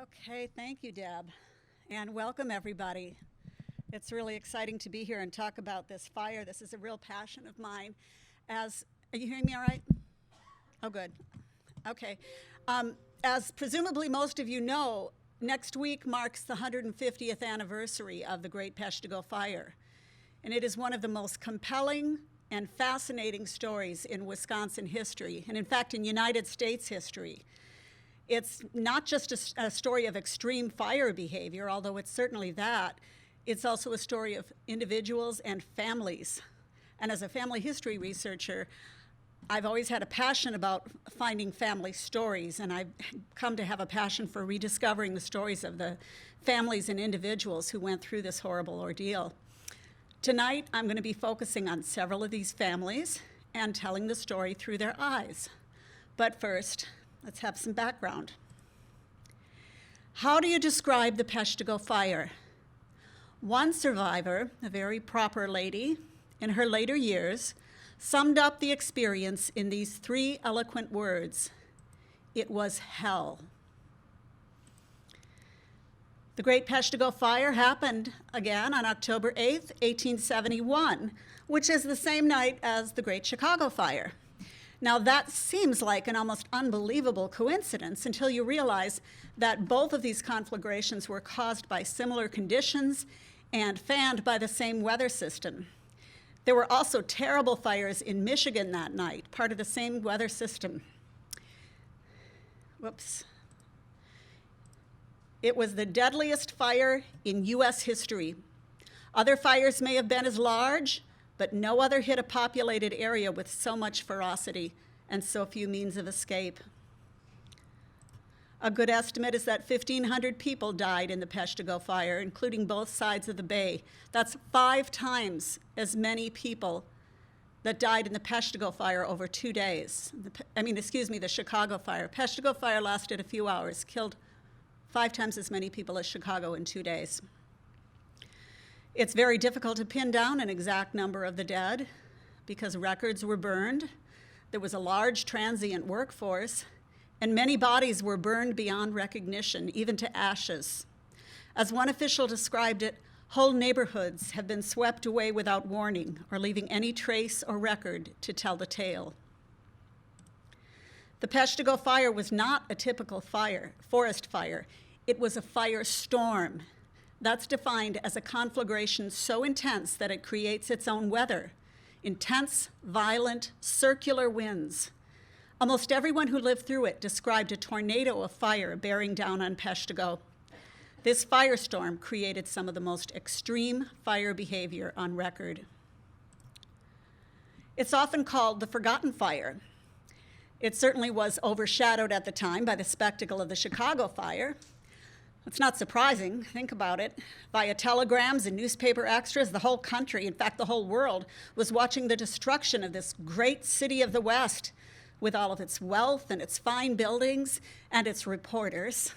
Okay, thank you, Deb, and welcome everybody. It's really exciting to be here and talk about this fire. This is a real passion of mine. Are you hearing me all right? Oh, good. Okay. As presumably most of you know, next week marks the 150th anniversary of the Great Peshtigo Fire, and it is one of the most compelling and fascinating stories in Wisconsin history, and in fact in United States history. It's not just a story of extreme fire behavior, although it's certainly that. It's also a story of individuals and families. And as a family history researcher, I've always had a passion about finding family stories, and I've come to have a passion for rediscovering the stories of the families and individuals who went through this horrible ordeal. Tonight, I'm going to be focusing on several of these families and telling the story through their eyes. But first, let's have some background. How do you describe the Peshtigo Fire? One survivor, a very proper lady, in her later years, summed up the experience in these three eloquent words: it was hell. The Great Peshtigo Fire happened again on October 8th, 1871, which is the same night as the Great Chicago Fire. Now that seems like an almost unbelievable coincidence until you realize that both of these conflagrations were caused by similar conditions and fanned by the same weather system. There were also terrible fires in Michigan that night, part of the same weather system. Whoops. It was the deadliest fire in US history. Other fires may have been as large, but no other hit a populated area with so much ferocity and so few means of escape. A good estimate is that 1,500 people died in the Peshtigo Fire, including both sides of the bay. That's 5 times as many people that died in the Peshtigo Fire over 2 days. The Chicago Fire. Peshtigo Fire lasted a few hours, killed 5 times as many people as Chicago in 2 days. It's very difficult to pin down an exact number of the dead because records were burned. There was a large transient workforce, and many bodies were burned beyond recognition, even to ashes. As one official described it, whole neighborhoods have been swept away without warning or leaving any trace or record to tell the tale. The Peshtigo Fire was not a typical forest fire. It was a firestorm. That's defined as a conflagration so intense that it creates its own weather. Intense, violent, circular winds. Almost everyone who lived through it described a tornado of fire bearing down on Peshtigo. This firestorm created some of the most extreme fire behavior on record. It's often called the Forgotten Fire. It certainly was overshadowed at the time by the spectacle of the Chicago Fire. It's not surprising, think about it. Via telegrams and newspaper extras, the whole country, in fact the whole world, was watching the destruction of this great city of the West with all of its wealth and its fine buildings and its reporters.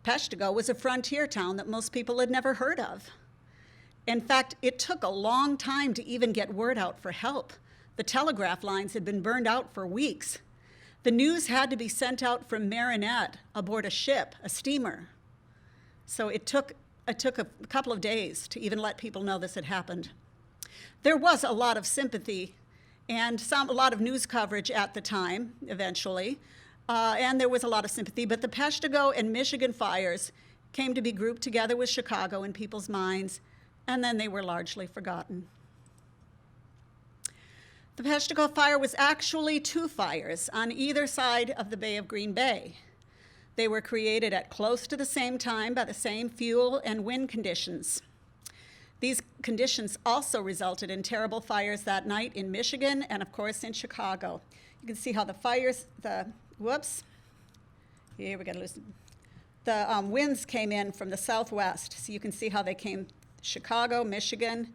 Peshtigo was a frontier town that most people had never heard of. In fact, it took a long time to even get word out for help. The telegraph lines had been burned out for weeks. The news had to be sent out from Marinette aboard a ship, a steamer. So it took a couple of days to even let people know this had happened. There was a lot of sympathy and a lot of news coverage at the time, eventually, and there was a lot of sympathy, but the Peshtigo and Michigan fires came to be grouped together with Chicago in people's minds, and then they were largely forgotten. The Peshtigo Fire was actually 2 fires on either side of the Bay of Green Bay. They were created at close to the same time by the same fuel and wind conditions. These conditions also resulted in terrible fires that night in Michigan and, of course, in Chicago. You can see how the winds came in from the southwest. So you can see how they came Chicago, Michigan,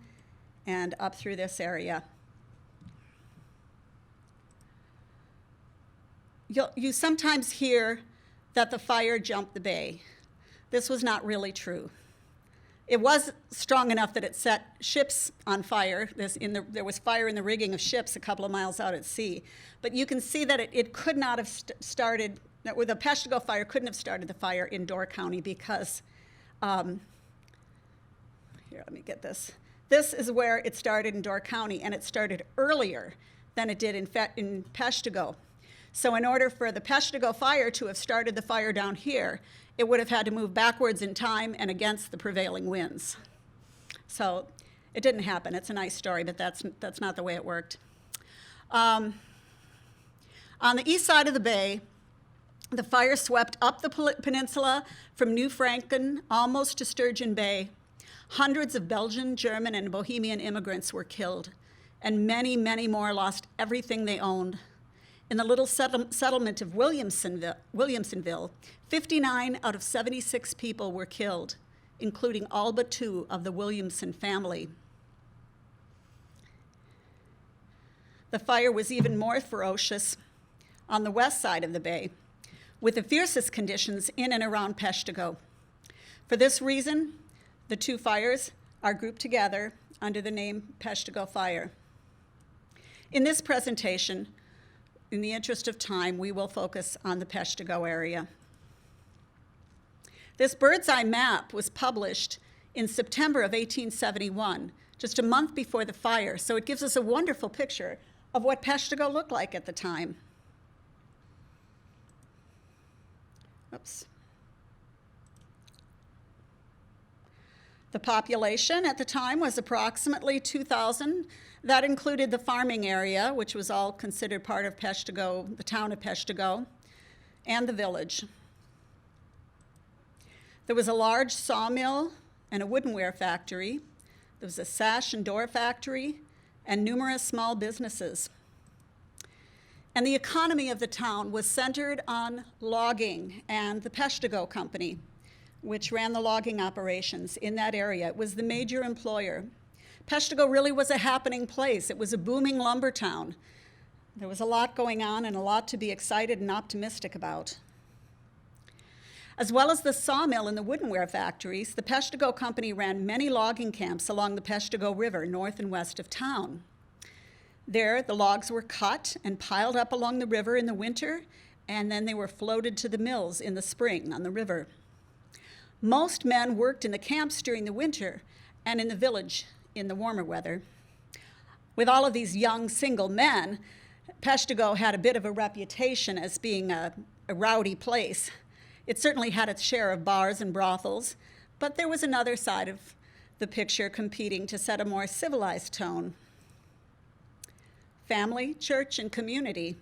and up through this area. You sometimes hear that the fire jumped the bay. This was not really true. It was strong enough that it set ships on fire. There was fire in the rigging of ships a couple of miles out at sea. But you can see that it could not have started the Peshtigo Fire couldn't have started the fire in Door County because, here, let me get this. This is where it started in Door County, and it started earlier than it did in Peshtigo. So in order for the Peshtigo Fire to have started the fire down here, it would have had to move backwards in time and against the prevailing winds. So it didn't happen. It's a nice story, but that's not the way it worked. On the east side of the bay, the fire swept up the peninsula from New Franken almost to Sturgeon Bay. Hundreds of Belgian, German, and Bohemian immigrants were killed, and many, many more lost everything they owned. In the little settlement of Williamsonville, 59 out of 76 people were killed, including all but 2 of the Williamson family. The fire was even more ferocious on the west side of the bay, with the fiercest conditions in and around Peshtigo. For this reason, the 2 fires are grouped together under the name Peshtigo Fire. In this presentation, in the interest of time, we will focus on the Peshtigo area. This bird's eye map was published in September of 1871, just a month before the fire, so it gives us a wonderful picture of what Peshtigo looked like at the time. Oops. The population at the time was approximately 2,000. That included the farming area, which was all considered part of Peshtigo, the town of Peshtigo, and the village. There was a large sawmill and a woodenware factory. There was a sash and door factory and numerous small businesses. And the economy of the town was centered on logging and the Peshtigo Company, which ran the logging operations in that area. It was the major employer. Peshtigo really was a happening place. It was a booming lumber town. There was a lot going on and a lot to be excited and optimistic about. As well as the sawmill and the woodenware factories, the Peshtigo Company ran many logging camps along the Peshtigo River, north and west of town. There, the logs were cut and piled up along the river in the winter, and then they were floated to the mills in the spring on the river. Most men worked in the camps during the winter and in the village in the warmer weather. With all of these young single men, Peshtigo had a bit of a reputation as being a rowdy place. It certainly had its share of bars and brothels, but there was another side of the picture competing to set a more civilized tone. Family, church, and community.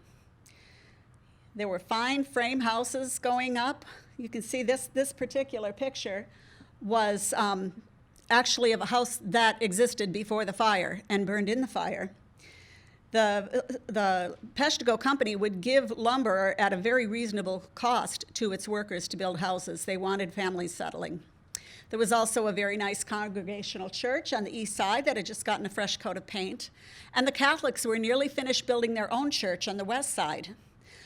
There were fine frame houses going up. You can see this particular picture was actually of a house that existed before the fire and burned in the fire. The Peshtigo Company would give lumber at a very reasonable cost to its workers to build houses. They wanted families settling. There was also a very nice congregational church on the east side that had just gotten a fresh coat of paint. And the Catholics were nearly finished building their own church on the west side.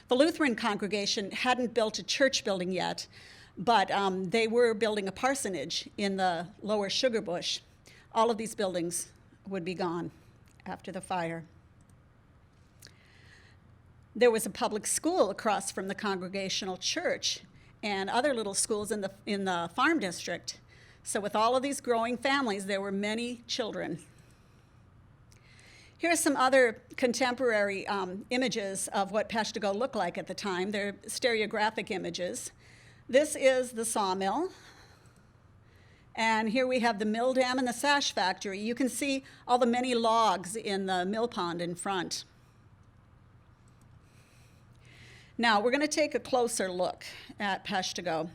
The Lutheran congregation hadn't built a church building yet, but they were building a parsonage in the lower Sugar Bush. All of these buildings would be gone after the fire. There was a public school across from the congregational church and other little schools in the farm district. So with all of these growing families, there were many children. Here are some other contemporary images of what Peshtigo looked like at the time. They're stereographic images. This is the sawmill. And here we have the mill dam and the sash factory. You can see all the many logs in the mill pond in front. Now, we're going to take a closer look at Peshtigo.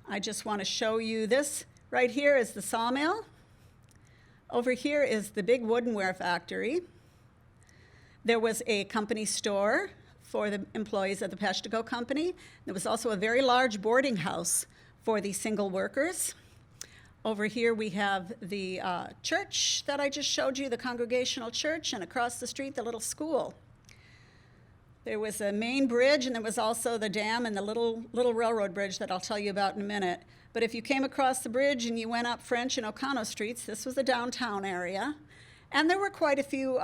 I just want to show you this. Right here is the sawmill. Over here is the big woodenware factory. There was a company store for the employees of the Peshtigo Company. There was also a very large boarding house for the single workers. Over here we have the church that I just showed you, the congregational church, and across the street, the little school. There was a main bridge, and there was also the dam and the little railroad bridge that I'll tell you about in a minute. But if you came across the bridge and you went up French and O'Connell streets, this was the downtown area. And there were quite a few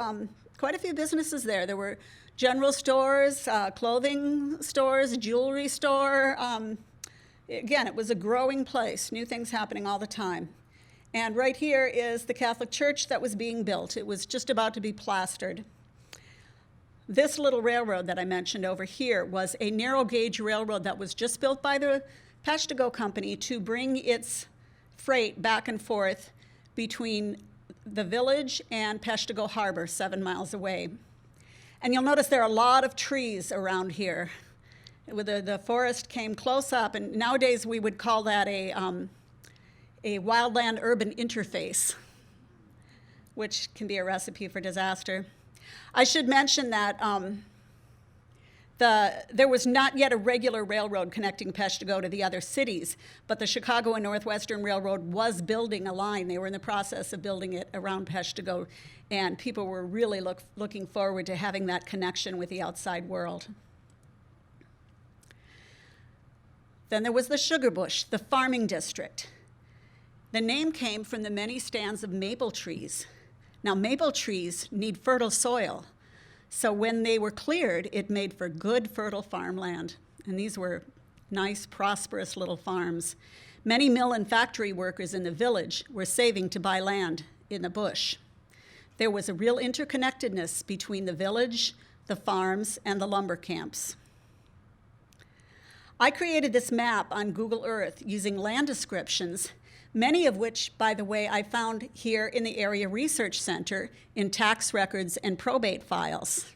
businesses there. There were general stores, clothing stores, jewelry store. Again, it was a growing place, new things happening all the time. And right here is the Catholic Church that was being built. It was just about to be plastered. This little railroad that I mentioned over here was a narrow gauge railroad that was just built by the Peshtigo Company to bring its freight back and forth between the village and Peshtigo Harbor, 7 miles away. And you'll notice there are a lot of trees around here. The forest came close up, and nowadays we would call that a wildland-urban interface, which can be a recipe for disaster. I should mention that there was not yet a regular railroad connecting Peshtigo to the other cities, but the Chicago and Northwestern Railroad was building a line. They were in the process of building it around Peshtigo, and people were really looking forward to having that connection with the outside world. Then there was the Sugar Bush, the farming district. The name came from the many stands of maple trees. Now, maple trees need fertile soil. So when they were cleared, it made for good, fertile farmland. And these were nice, prosperous little farms. Many mill and factory workers in the village were saving to buy land in the bush. There was a real interconnectedness between the village, the farms, and the lumber camps. I created this map on Google Earth using land descriptions, many of which, by the way, I found here in the Area Research Center in tax records and probate files.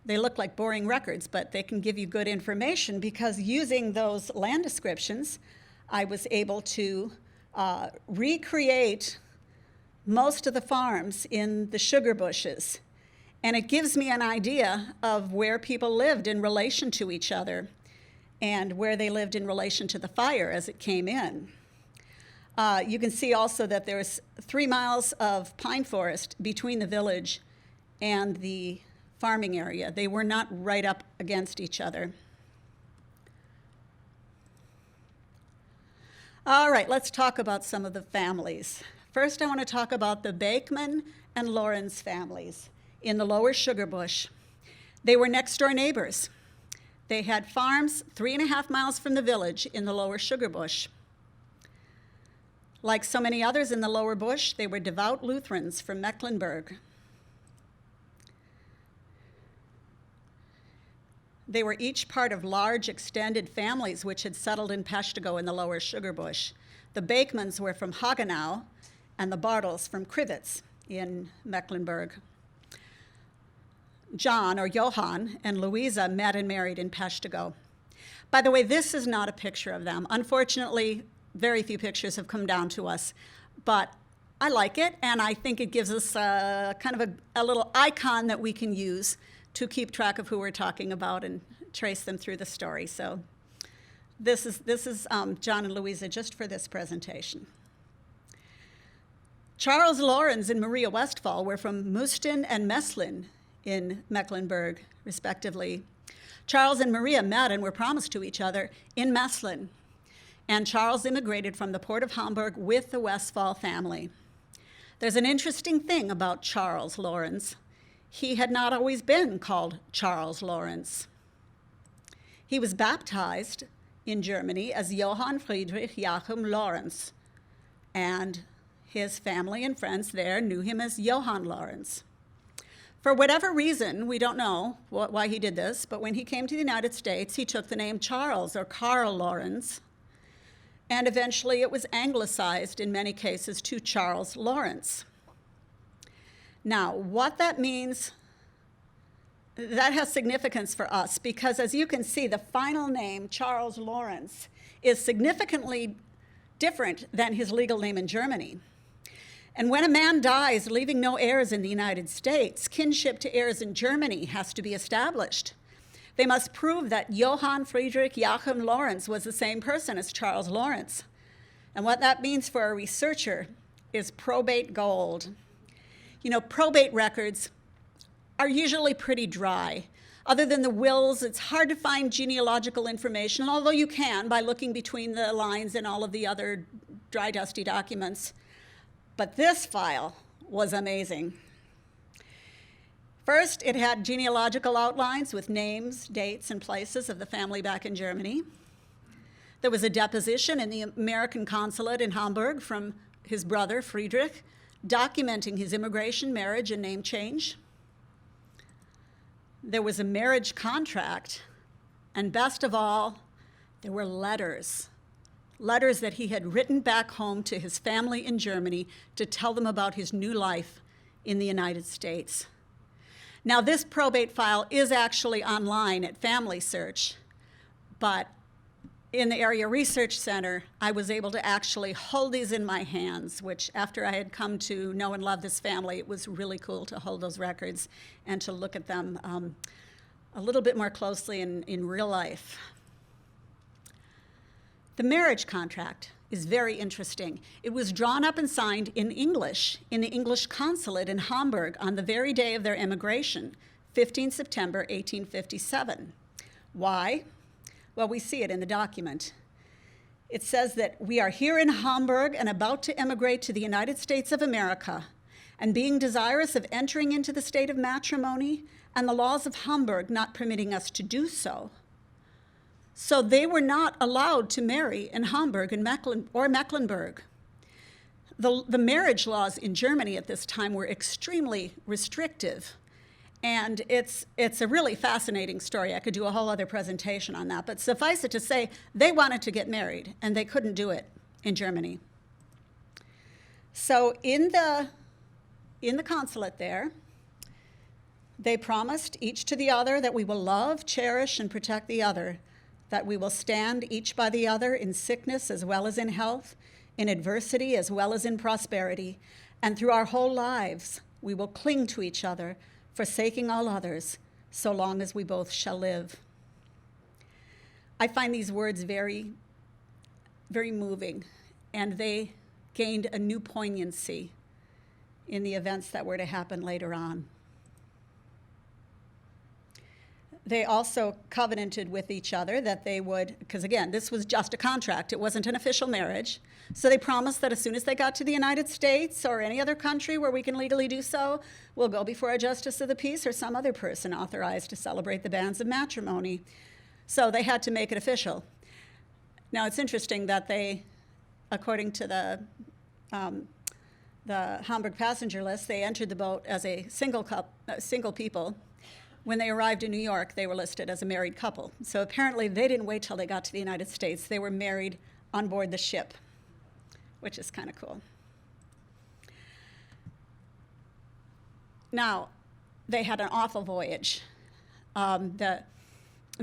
They look like boring records, but they can give you good information because using those land descriptions, I was able to recreate most of the farms in the sugar bushes. And it gives me an idea of where people lived in relation to each other and where they lived in relation to the fire as it came in. You can see also that there's 3 miles of pine forest between the village and the farming area. They were not right up against each other. All right, let's talk about some of the families. First, I want to talk about the Bakeman and Lawrence families in the lower Sugar Bush. They were next-door neighbors. They had farms 3.5 miles from the village in the lower Sugar Bush. Like so many others in the lower bush, they were devout Lutherans from Mecklenburg. They were each part of large extended families which had settled in Peshtigo in the lower Sugar Bush. The Bakemans were from Hagenau and the Bartels from Krivitz in Mecklenburg. John, or Johann, and Louisa met and married in Peshtigo. By the way, this is not a picture of them. Unfortunately, very few pictures have come down to us, but I like it, and I think it gives us kind of a little icon that we can use to keep track of who we're talking about and trace them through the story. So this is John and Louisa just for this presentation. Charles Lorenz and Maria Westphal were from Musten and Meslin in Mecklenburg, respectively. Charles and Maria met and were promised to each other in Meslin. And Charles immigrated from the port of Hamburg with the Westphal family. There's an interesting thing about Charles Lorenz. He had not always been called Charles Lorenz. He was baptized in Germany as Johann Friedrich Joachim Lorenz, and his family and friends there knew him as Johann Lorenz. For whatever reason, we don't know why he did this, but when he came to the United States, he took the name Charles, or Karl Lorenz, and eventually it was anglicized in many cases to Charles Lawrence. Now, what that means, that has significance for us because as you can see, the final name, Charles Lawrence, is significantly different than his legal name in Germany. And when a man dies leaving no heirs in the United States, kinship to heirs in Germany has to be established. They must prove that Johann Friedrich Joachim Lorenz was the same person as Charles Lawrence. And what that means for a researcher is probate gold. You know, probate records are usually pretty dry. Other than the wills, it's hard to find genealogical information, although you can by looking between the lines and all of the other dry, dusty documents. But this file was amazing. First, it had genealogical outlines with names, dates, and places of the family back in Germany. There was a deposition in the American consulate in Hamburg from his brother, Friedrich, documenting his immigration, marriage, and name change. There was a marriage contract, and best of all, there were letters that he had written back home to his family in Germany to tell them about his new life in the United States. Now, this probate file is actually online at Family Search, but in the Area Research Center, I was able to actually hold these in my hands, which after I had come to know and love this family, it was really cool to hold those records and to look at them a little bit more closely in real life. The marriage contract is very interesting. It was drawn up and signed in English in the English consulate in Hamburg on the very day of their immigration, 15 September 1857. Why? Well, we see it in the document. It says that we are here in Hamburg and about to emigrate to the United States of America, and being desirous of entering into the state of matrimony, and the laws of Hamburg not permitting us to do so. So they were not allowed to marry in Hamburg and Mecklenburg. The marriage laws in Germany at this time were extremely restrictive. And it's a really fascinating story. I could do a whole other presentation on that. But suffice it to say, they wanted to get married, and they couldn't do it in Germany. So in the consulate there, they promised each to the other that we will love, cherish, and protect the other, that we will stand each by the other in sickness as well as in health, in adversity as well as in prosperity, and through our whole lives we will cling to each other, forsaking all others, so long as we both shall live. I find these words very, very moving, and they gained a new poignancy in the events that were to happen later on. They also covenanted with each other that they would, because again, this was just a contract, it wasn't an official marriage. So they promised that as soon as they got to the United States or any other country where we can legally do so, we'll go before a justice of the peace or some other person authorized to celebrate the banns of matrimony. So they had to make it official. Now it's interesting that they, according to the Hamburg passenger list, they entered the boat as a single people. When they arrived in New York, they were listed as a married couple. So apparently they didn't wait till they got to the United States. They were married on board the ship, which is kind of cool. Now, they had an awful voyage. There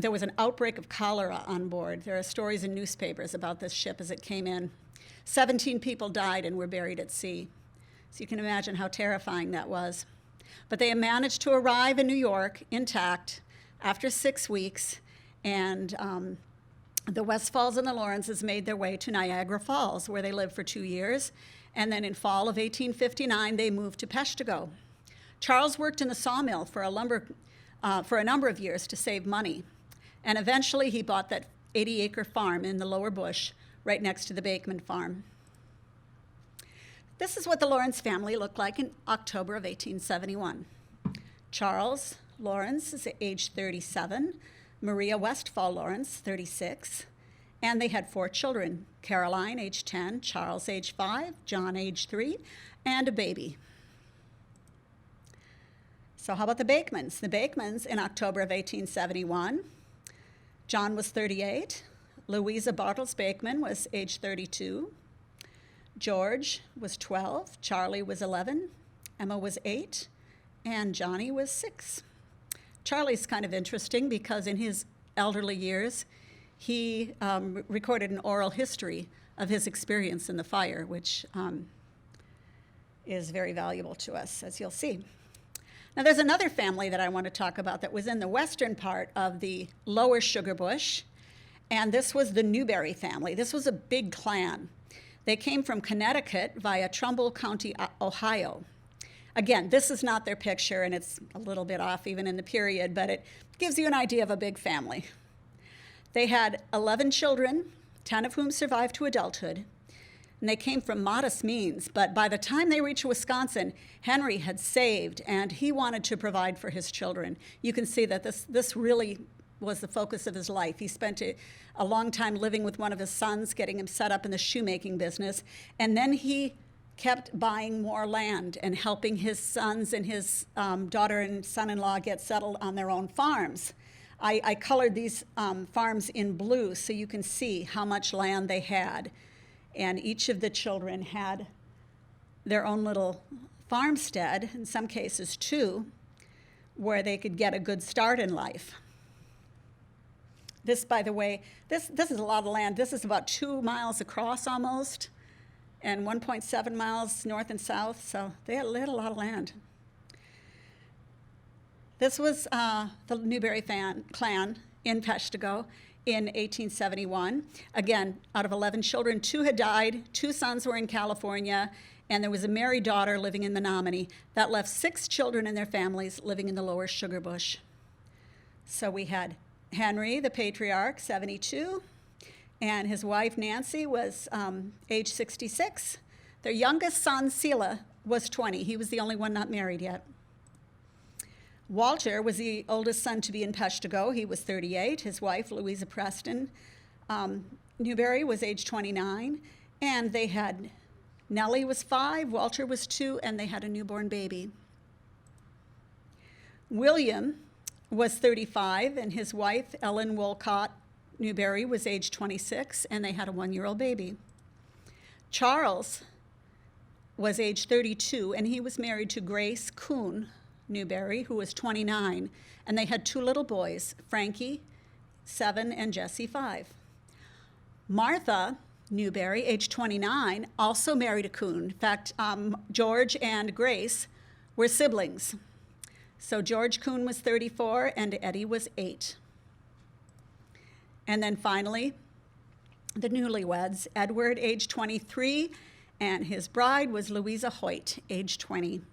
was an outbreak of cholera on board. There are stories in newspapers about this ship as it came in. 17 people died and were buried at sea. So you can imagine how terrifying that was. But they managed to arrive in New York intact after 6 weeks, and the Westfalls and the Lawrences made their way to Niagara Falls, where they lived for 2 years. And then in fall of 1859, they moved to Peshtigo. Charles worked in the sawmill for a number of years to save money. And eventually he bought that 80-acre farm in the lower bush right next to the Bakeman farm. This is what the Lawrence family looked like in October of 1871. Charles Lawrence is age 37, Maria Westfall Lawrence, 36, and they had 4 children, Caroline, age 10, Charles, age 5, John, age 3, and a baby. So how about the Bakemans? The Bakemans in October of 1871, John was 38, Louisa Bartles Bakeman was age 32, George was 12, Charlie was 11, Emma was 8, and Johnny was 6. Charlie's kind of interesting because in his elderly years, he recorded an oral history of his experience in the fire, which is very valuable to us, as you'll see. Now, there's another family that I want to talk about that was in the western part of the lower Sugar Bush, and this was the Newbery family. This was a big clan. They came from Connecticut via Trumbull County, Ohio. Again, this is not their picture, and it's a little bit off even in the period, but it gives you an idea of a big family. They had 11 children, 10 of whom survived to adulthood. And they came from modest means, but by the time they reached Wisconsin, Henry had saved, and he wanted to provide for his children. You can see that this really was the focus of his life. He spent a long time living with one of his sons, getting him set up in the shoemaking business, and then he kept buying more land and helping his sons and his daughter and son-in-law get settled on their own farms. I colored these farms in blue so you can see how much land they had. And each of the children had their own little farmstead, in some cases two, where they could get a good start in life. This, by the way, this is a lot of land. This is about 2 miles across almost, and 1.7 miles north and south, so they had a lot of land. This was the Newbery clan in Peshtigo in 1871. Again, out of 11 children, 2 had died, 2 sons were in California, and there was a married daughter living in Menominee. That left 6 children and their families living in the lower sugar bush. So we had Henry, the patriarch, 72, and his wife, Nancy, was age 66. Their youngest son, Selah, was 20. He was the only one not married yet. Walter was the oldest son to be in Peshtigo. He was 38. His wife, Louisa Preston, Newberry, was age 29. And they had, Nellie was 5, Walter was 2, and they had a newborn baby. William was 35, and his wife, Ellen Wolcott Newberry, was age 26, and they had a 1-year-old baby. Charles was age 32, and he was married to Grace Kuhn Newberry, who was 29, and they had 2 little boys, Frankie, 7, and Jesse, 5. Martha Newberry, age 29, also married a Kuhn. In fact, George and Grace were siblings. So George Kuhn was 34, and Eddie was 8. And then finally, the newlyweds, Edward, age 23, and his bride was Louisa Hoyt, age 20.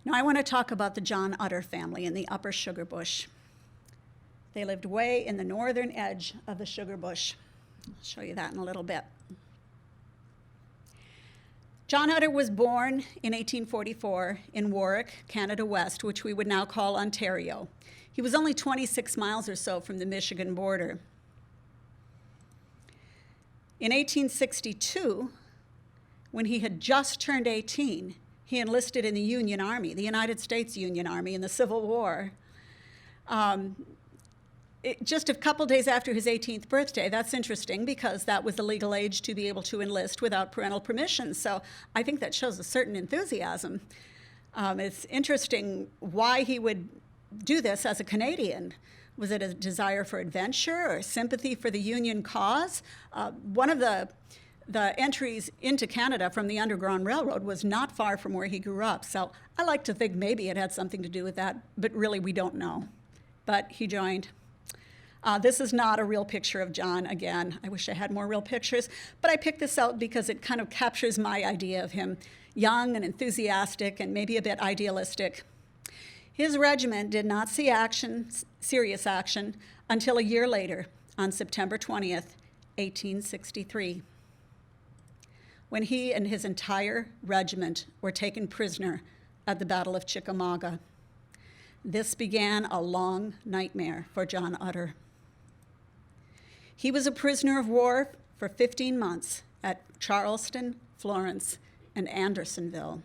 Now I want to talk about the John Utter family in the Upper Sugar Bush. They lived way in the northern edge of the sugar bush. I'll show you that in a little bit. John Utter was born in 1844 in Warwick, Canada West, which we would now call Ontario. He was only 26 miles or so from the Michigan border. In 1862, when he had just turned 18, he enlisted in the Union Army, the United States Union Army, in the Civil War. Just a couple days after his 18th birthday. That's interesting because that was the legal age to be able to enlist without parental permission. So I think that shows a certain enthusiasm. It's interesting why he would do this as a Canadian. Was it a desire for adventure or sympathy for the Union cause? One of the entries into Canada from the Underground Railroad was not far from where he grew up. So I like to think maybe it had something to do with that, but really we don't know. But he joined. This is not a real picture of John. Again, I wish I had more real pictures, but I picked this out because it kind of captures my idea of him, young and enthusiastic and maybe a bit idealistic. His regiment did not see action, serious action, until a year later, on September 20th, 1863, when he and his entire regiment were taken prisoner at the Battle of Chickamauga. This began a long nightmare for John Utter. He was a prisoner of war for 15 months at Charleston, Florence, and Andersonville.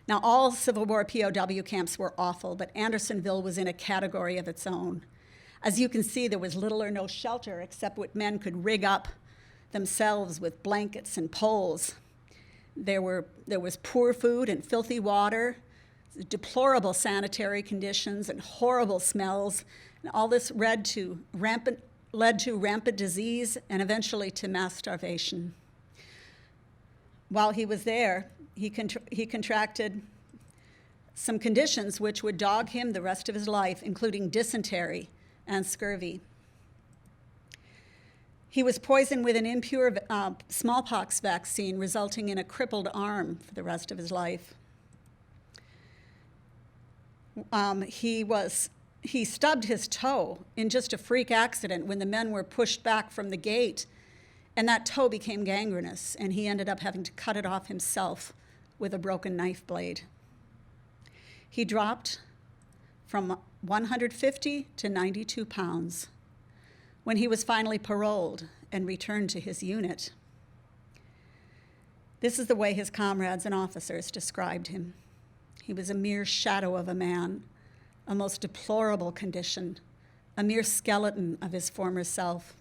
Now, all Civil War POW camps were awful, but Andersonville was in a category of its own. As you can see, there was little or no shelter except what men could rig up themselves with blankets and poles. There was poor food and filthy water, deplorable sanitary conditions and horrible smells, and all this led to rampant disease and eventually to mass starvation. While he was there, he contracted some conditions which would dog him the rest of his life, including dysentery and scurvy. He was poisoned with an impure smallpox vaccine, resulting in a crippled arm for the rest of his life. He stubbed his toe in just a freak accident when the men were pushed back from the gate And that toe became gangrenous, and he ended up having to cut it off himself with a broken knife blade. He dropped from 150 to 92 pounds when he was finally paroled and returned to his unit. This is the way his comrades and officers described him. He was a mere shadow of a man, a most deplorable condition, a mere skeleton of his former self.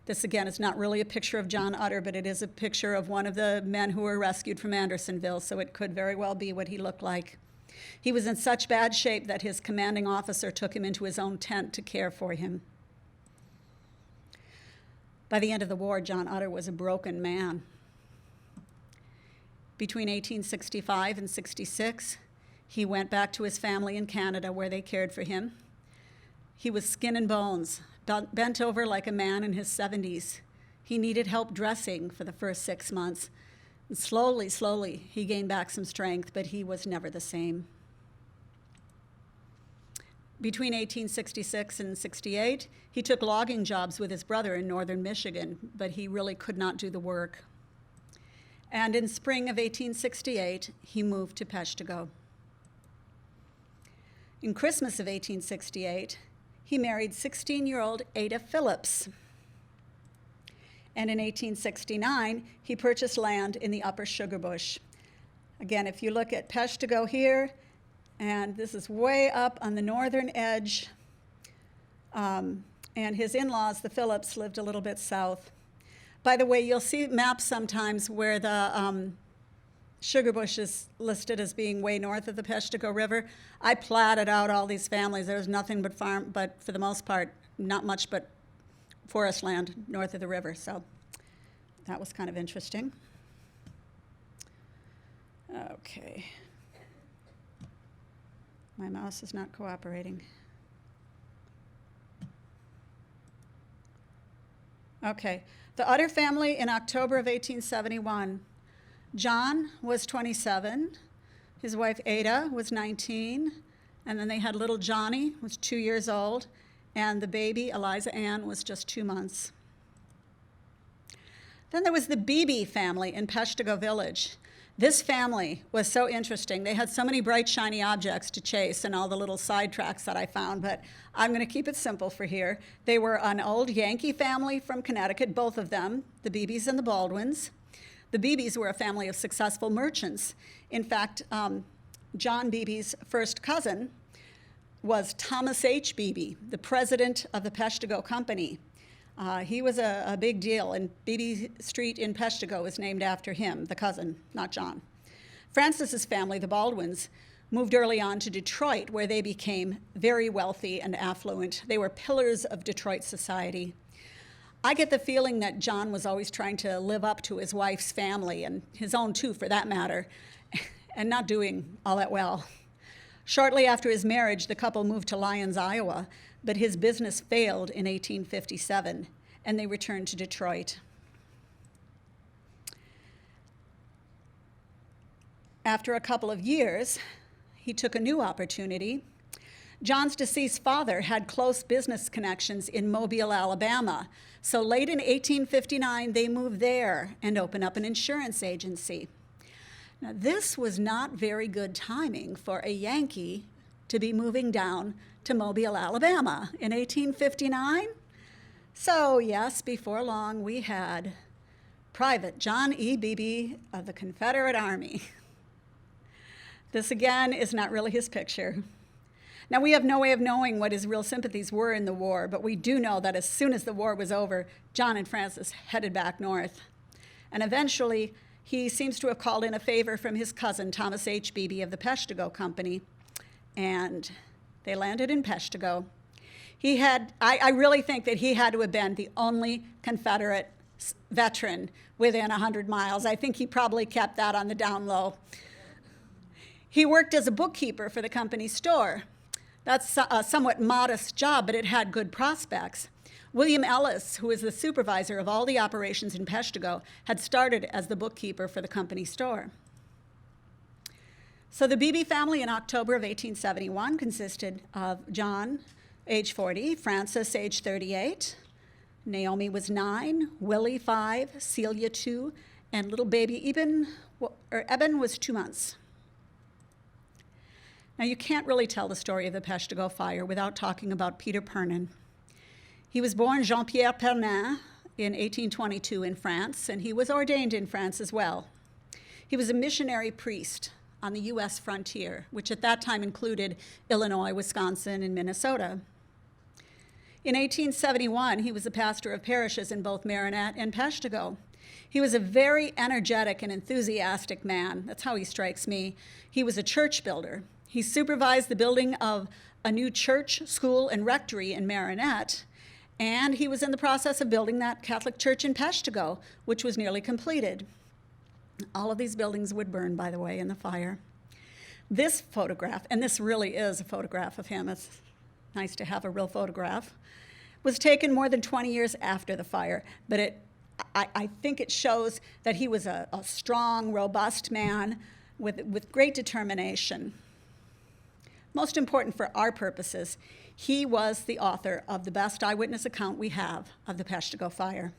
This, again, is not really a picture of John Utter, but it is a picture of one of the men who were rescued from Andersonville, so it could very well be what he looked like. He was in such bad shape that his commanding officer took him into his own tent to care for him. By the end of the war, John Utter was a broken man. Between 1865 and 66, he went back to his family in Canada where they cared for him. He was skin and bones, bent over like a man in his 70s. He needed help dressing for the first 6 months. And slowly, he gained back some strength, but he was never the same. Between 1866 and 68, he took logging jobs with his brother in northern Michigan, but he really could not do the work. And in spring of 1868, he moved to Peshtigo. In Christmas of 1868, he married 16-year-old Ada Phillips. And in 1869, he purchased land in the Upper Sugar Bush. Again, if you look at Peshtigo here, and this is way up on the northern edge, and his in-laws, the Phillips, lived a little bit south. By the way, you'll see maps sometimes where the sugar bush is listed as being way north of the Peshtigo River. I platted out all these families. There was nothing but farm, but for the most part, not much but forest land north of the river. So that was kind of interesting. Okay. My mouse is not cooperating. Okay. The Utter family in October of 1871. John was 27, his wife Ada was 19, and then they had little Johnny, who was 2 years old, and the baby, Eliza Ann, was just 2 months. Then there was the Beebe family in Peshtigo Village. This family was so interesting. They had so many bright, shiny objects to chase and all the little sidetracks that I found, but I'm going to keep it simple for here. They were an old Yankee family from Connecticut, both of them, the Beebes and the Baldwins. The Beebes were a family of successful merchants. In fact, John Beebe's first cousin was Thomas H. Beebe, the president of the Peshtigo Company. He was a big deal, and Beebe Street in Peshtigo was named after him, the cousin, not John. Francis's family, the Baldwins, moved early on to Detroit, where they became very wealthy and affluent. They were pillars of Detroit society. I get the feeling that John was always trying to live up to his wife's family, and his own too, for that matter, and not doing all that well. Shortly after his marriage, the couple moved to Lyons, Iowa, but his business failed in 1857, and they returned to Detroit. After a couple of years, he took a new opportunity. John's deceased father had close business connections in Mobile, Alabama. So late in 1859, they moved there and opened up an insurance agency. Now, this was not very good timing for a Yankee to be moving down to Mobile, Alabama in 1859. So yes, before long, we had Private John E. Beebe of the Confederate Army. This, again, is not really his picture. Now, we have no way of knowing what his real sympathies were in the war, but we do know that as soon as the war was over, John and Francis headed back north. And eventually, he seems to have called in a favor from his cousin, Thomas H. Beebe of the Peshtigo Company, and they landed in Peshtigo. I really think that he had to have been the only Confederate veteran within 100 miles. I think he probably kept that on the down low. He worked as a bookkeeper for the company store. That's a somewhat modest job, but it had good prospects. William Ellis, who was the supervisor of all the operations in Peshtigo, had started as the bookkeeper for the company store. So the Beebe family in October of 1871 consisted of John, age 40, Francis, age 38, Naomi was 9, Willie 5, Celia 2, and little baby Eben was 2 months. Now, you can't really tell the story of the Peshtigo Fire without talking about Peter Purnin. He was born Jean-Pierre Purnin in 1822 in France, and he was ordained in France as well. He was a missionary priest on the U.S. frontier, which at that time included Illinois, Wisconsin, and Minnesota. In 1871, he was a pastor of parishes in both Marinette and Peshtigo. He was a very energetic and enthusiastic man. That's how he strikes me. He was a church builder. He supervised the building of a new church, school, and rectory in Marinette, and he was in the process of building that Catholic church in Peshtigo, which was nearly completed. All of these buildings would burn, by the way, in the fire. This photograph, and this really is a photograph of him, it's nice to have a real photograph, was taken more than 20 years after the fire, but I think it shows that he was a strong, robust man with great determination. Most important for our purposes, he was the author of the best eyewitness account we have of the Peshtigo Fire.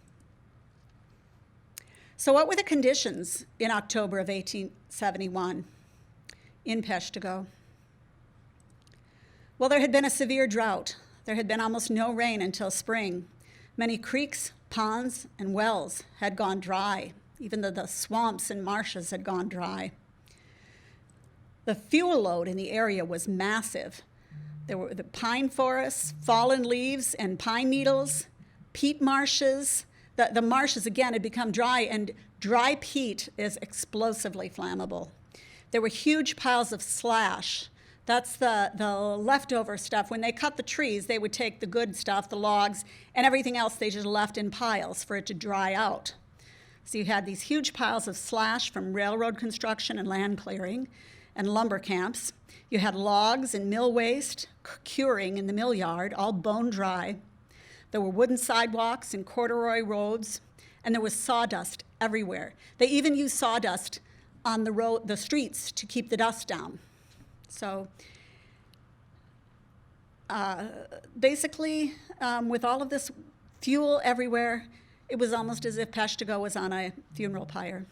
So what were the conditions in October of 1871 in Peshtigo? Well, there had been a severe drought. There had been almost no rain until spring. Many creeks, ponds, and wells had gone dry. Even the swamps and marshes had gone dry. The fuel load in the area was massive. There were the pine forests, fallen leaves and pine needles, peat marshes. The marshes, again, had become dry, and dry peat is explosively flammable. There were huge piles of slash. That's the leftover stuff. When they cut the trees, they would take the good stuff, the logs, and everything else they just left in piles for it to dry out. So you had these huge piles of slash from railroad construction and land clearing and lumber camps. You had logs and mill waste curing in the mill yard, all bone dry. There were wooden sidewalks and corduroy roads, and there was sawdust everywhere. They even used sawdust on the streets to keep the dust down. So basically, with all of this fuel everywhere, it was almost as if Peshtigo was on a funeral pyre.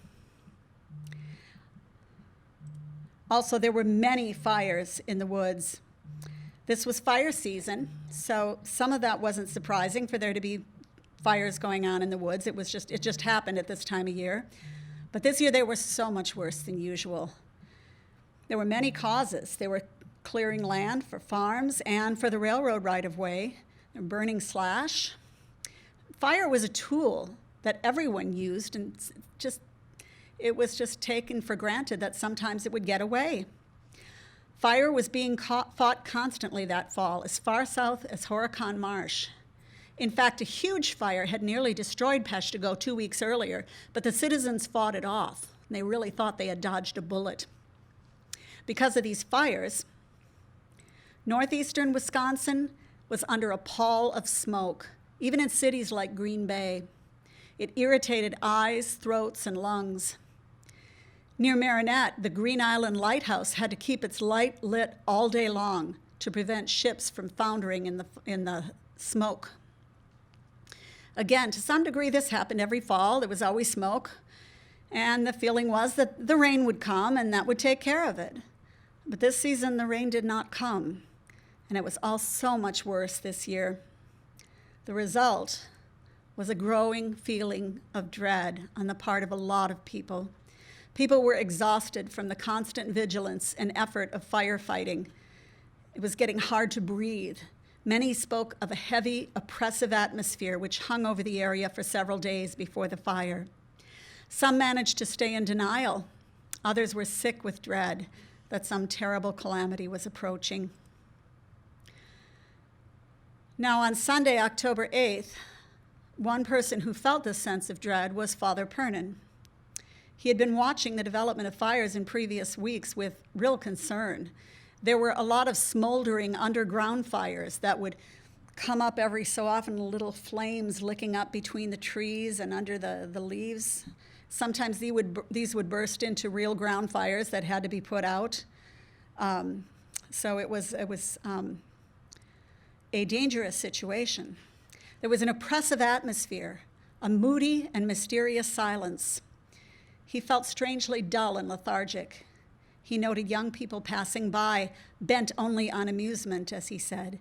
Also, there were many fires in the woods. This was fire season, so some of that wasn't surprising for there to be fires going on in the woods. It just happened at this time of year. But this year they were so much worse than usual. There were many causes. They were clearing land for farms and for the railroad right-of-way. They were burning slash. Fire was a tool that everyone used, and it was just taken for granted that sometimes it would get away. Fire was being fought constantly that fall, as far south as Horicon Marsh. In fact, a huge fire had nearly destroyed Peshtigo 2 weeks earlier, but the citizens fought it off. They really thought they had dodged a bullet. Because of these fires, northeastern Wisconsin was under a pall of smoke, even in cities like Green Bay. It irritated eyes, throats, and lungs. Near Marinette, the Green Island Lighthouse had to keep its light lit all day long to prevent ships from foundering in the smoke. Again, to some degree, this happened every fall. There was always smoke, and the feeling was that the rain would come and that would take care of it. But this season, the rain did not come, and it was all so much worse this year. The result was a growing feeling of dread on the part of a lot of people. People were exhausted from the constant vigilance and effort of firefighting. It was getting hard to breathe. Many spoke of a heavy, oppressive atmosphere which hung over the area for several days before the fire. Some managed to stay in denial. Others were sick with dread that some terrible calamity was approaching. Now, on Sunday, October 8th, one person who felt this sense of dread was Father Purnin. He had been watching the development of fires in previous weeks with real concern. There were a lot of smoldering underground fires that would come up every so often, little flames licking up between the trees and under the leaves. Sometimes these would burst into real ground fires that had to be put out. So it was a dangerous situation. There was an oppressive atmosphere, a moody and mysterious silence. He felt strangely dull and lethargic. He noted young people passing by, bent only on amusement, as he said,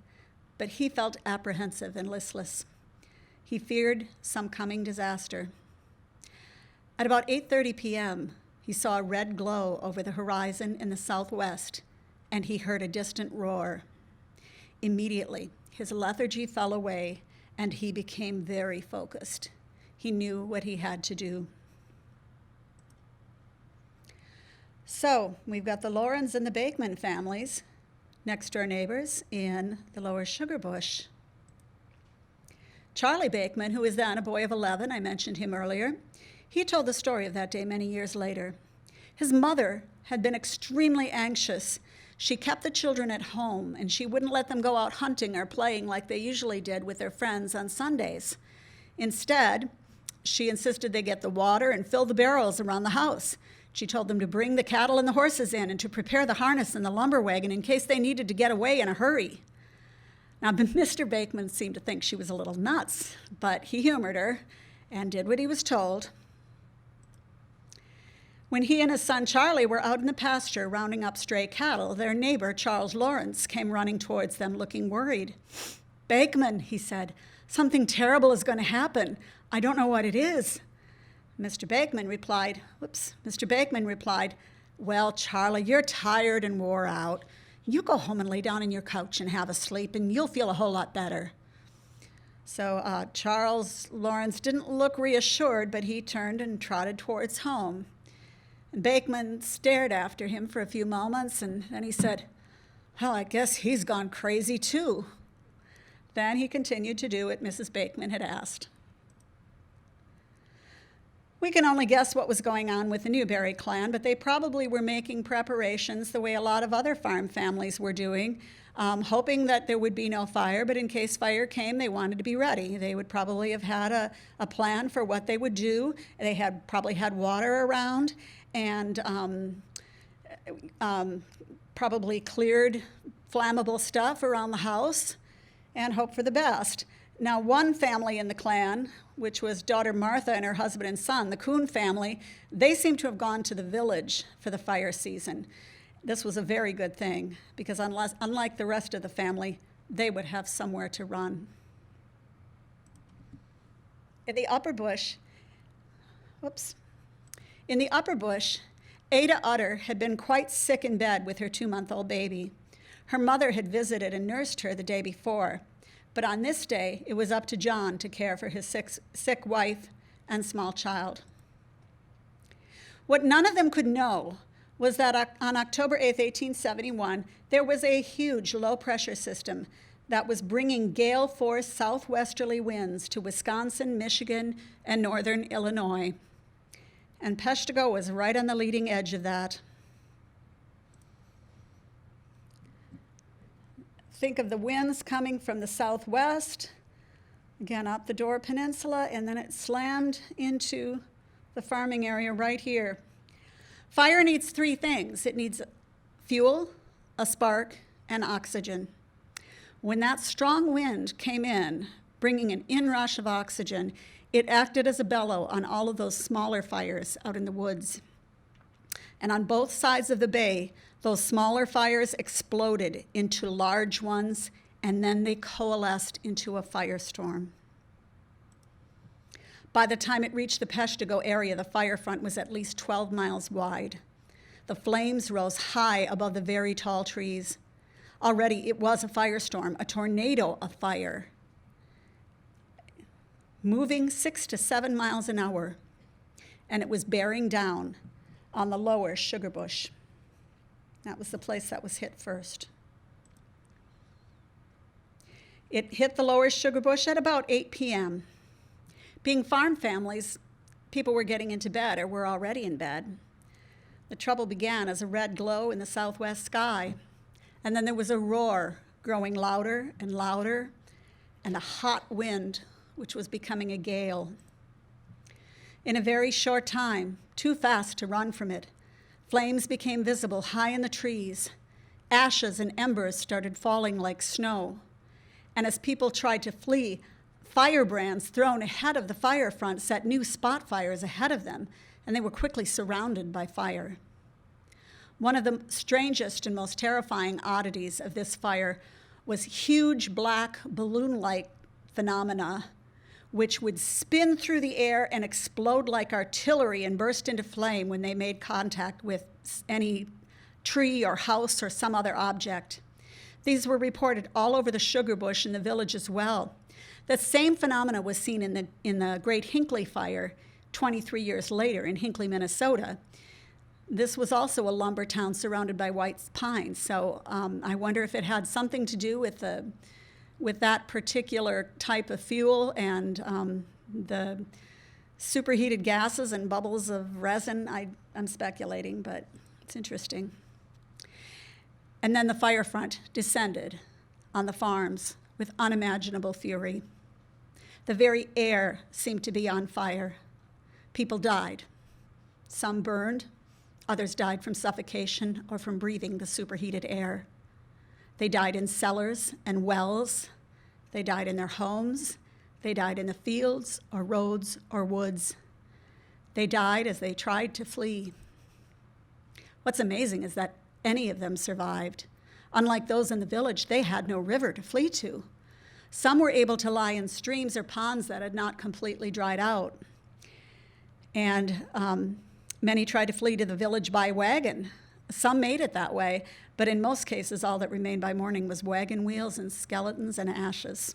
but he felt apprehensive and listless. He feared some coming disaster. At about 8:30 p.m., he saw a red glow over the horizon in the southwest, and he heard a distant roar. Immediately, his lethargy fell away, and he became very focused. He knew what he had to do. So, we've got the Laurens and the Bakeman families, next-door neighbors in the lower sugar bush. Charlie Bakeman, who was then a boy of 11, I mentioned him earlier, he told the story of that day many years later. His mother had been extremely anxious. She kept the children at home, and she wouldn't let them go out hunting or playing like they usually did with their friends on Sundays. Instead, she insisted they get the water and fill the barrels around the house. She told them to bring the cattle and the horses in and to prepare the harness and the lumber wagon in case they needed to get away in a hurry. Now, Mr. Bakeman seemed to think she was a little nuts, but he humored her and did what he was told. When he and his son Charlie were out in the pasture rounding up stray cattle, their neighbor, Charles Lawrence, came running towards them looking worried. "Bakeman," he said, "something terrible is going to happen. I don't know what it is." Mr. Bakeman replied, "Well, Charlie, you're tired and wore out. You go home and lay down on your couch and have a sleep, and you'll feel a whole lot better." So Charles Lawrence didn't look reassured, but he turned and trotted towards home. And Bakeman stared after him for a few moments, and then he said, "Well, I guess he's gone crazy too." Then he continued to do what Mrs. Bakeman had asked. We can only guess what was going on with the Newberry clan, but they probably were making preparations the way a lot of other farm families were doing, hoping that there would be no fire, but in case fire came, they wanted to be ready. They would probably have had a plan for what they would do. They had probably had water around and probably cleared flammable stuff around the house and hoped for the best. Now, one family in the clan, which was daughter Martha and her husband and son, the Coon family, they seem to have gone to the village for the fire season. This was a very good thing because unlike the rest of the family, they would have somewhere to run. In the Upper Bush, Ada Utter had been quite sick in bed with her 2-month-old baby. Her mother had visited and nursed her the day before. But on this day, it was up to John to care for his sick wife and small child. What none of them could know was that on October 8, 1871, there was a huge low-pressure system that was bringing gale-force southwesterly winds to Wisconsin, Michigan, and northern Illinois. And Peshtigo was right on the leading edge of that. Think of the winds coming from the southwest, again up the Upper Peninsula, and then it slammed into the farming area right here. Fire needs 3 things. It needs fuel, a spark, and oxygen. When that strong wind came in, bringing an inrush of oxygen, it acted as a bellow on all of those smaller fires out in the woods. And on both sides of the bay, those smaller fires exploded into large ones, and then they coalesced into a firestorm. By the time it reached the Peshtigo area, the fire front was at least 12 miles wide. The flames rose high above the very tall trees. Already it was a firestorm, a tornado of fire, moving 6 to 7 miles an hour, and it was bearing down on the lower sugar bush. That was the place that was hit first. It hit the lower sugar bush at about 8 p.m. Being farm families, people were getting into bed or were already in bed. The trouble began as a red glow in the southwest sky, and then there was a roar growing louder and louder, and a hot wind, which was becoming a gale. In a very short time, too fast to run from it, flames became visible high in the trees. Ashes and embers started falling like snow. And as people tried to flee, Firebrands thrown ahead of the fire front set new spot fires ahead of them, and they were quickly surrounded by fire. One of the strangest and most terrifying oddities of this fire was huge black balloon-like phenomena which would spin through the air and explode like artillery and burst into flame when they made contact with any tree or house or some other object. These were reported all over the sugar bush in the village as well. The same phenomena was seen in the Great Hinckley Fire 23 years later in Hinckley, Minnesota. This was also a lumber town surrounded by white pines, so I wonder if it had something to do with that particular type of fuel and the superheated gases and bubbles of resin. I'm speculating, but it's interesting. And then the fire front descended on the farms with unimaginable fury. The very air seemed to be on fire. People died. Some burned, others died from suffocation or from breathing the superheated air. They died in cellars and wells. They died in their homes. They died in the fields or roads or woods. They died as they tried to flee. What's amazing is that any of them survived. Unlike those in the village, they had no river to flee to. Some were able to lie in streams or ponds that had not completely dried out. And many tried to flee to the village by wagon. Some made it that way, but in most cases, all that remained by morning was wagon wheels and skeletons and ashes.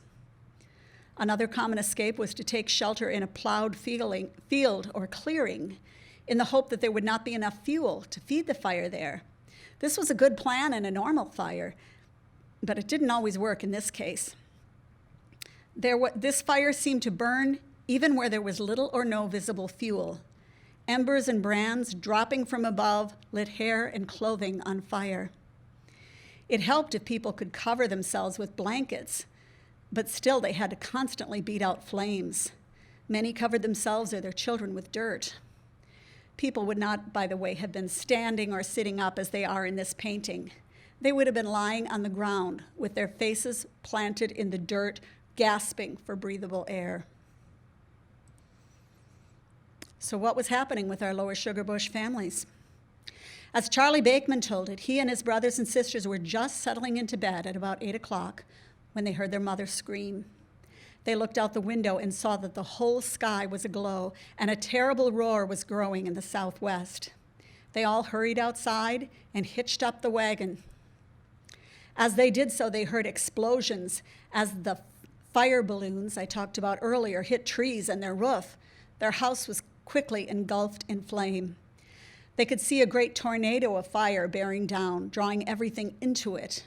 Another common escape was to take shelter in a plowed field or clearing in the hope that there would not be enough fuel to feed the fire there. This was a good plan in a normal fire, but it didn't always work in this case. This fire seemed to burn even where there was little or no visible fuel. Embers and brands dropping from above lit hair and clothing on fire. It helped if people could cover themselves with blankets, but still they had to constantly beat out flames. Many covered themselves or their children with dirt. People would not, by the way, have been standing or sitting up as they are in this painting. They would have been lying on the ground with their faces planted in the dirt, gasping for breathable air. So what was happening with our Lower Sugar Bush families? As Charlie Bakeman told it, he and his brothers and sisters were just settling into bed at about 8 o'clock when they heard their mother scream. They looked out the window and saw that the whole sky was aglow and a terrible roar was growing in the southwest. They all hurried outside and hitched up the wagon. As they did so, they heard explosions as the fire balloons I talked about earlier hit trees and their roof. Their house was quickly engulfed in flame. They could see a great tornado of fire bearing down, drawing everything into it.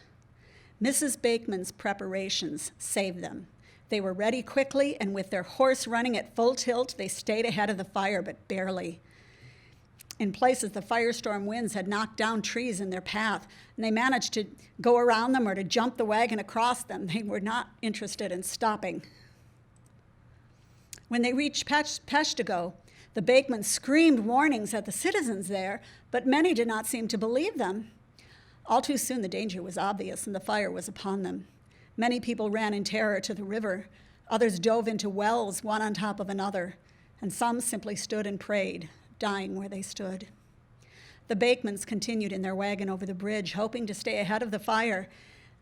Mrs. Bakeman's preparations saved them. They were ready quickly, and with their horse running at full tilt, they stayed ahead of the fire, but barely. In places, the firestorm winds had knocked down trees in their path, and they managed to go around them or to jump the wagon across them. They were not interested in stopping. When they reached Peshtigo, the Bakemans screamed warnings at the citizens there, but many did not seem to believe them. All too soon, the danger was obvious, and the fire was upon them. Many people ran in terror to the river. Others dove into wells, one on top of another, and some simply stood and prayed, dying where they stood. The Bakemans continued in their wagon over the bridge, hoping to stay ahead of the fire.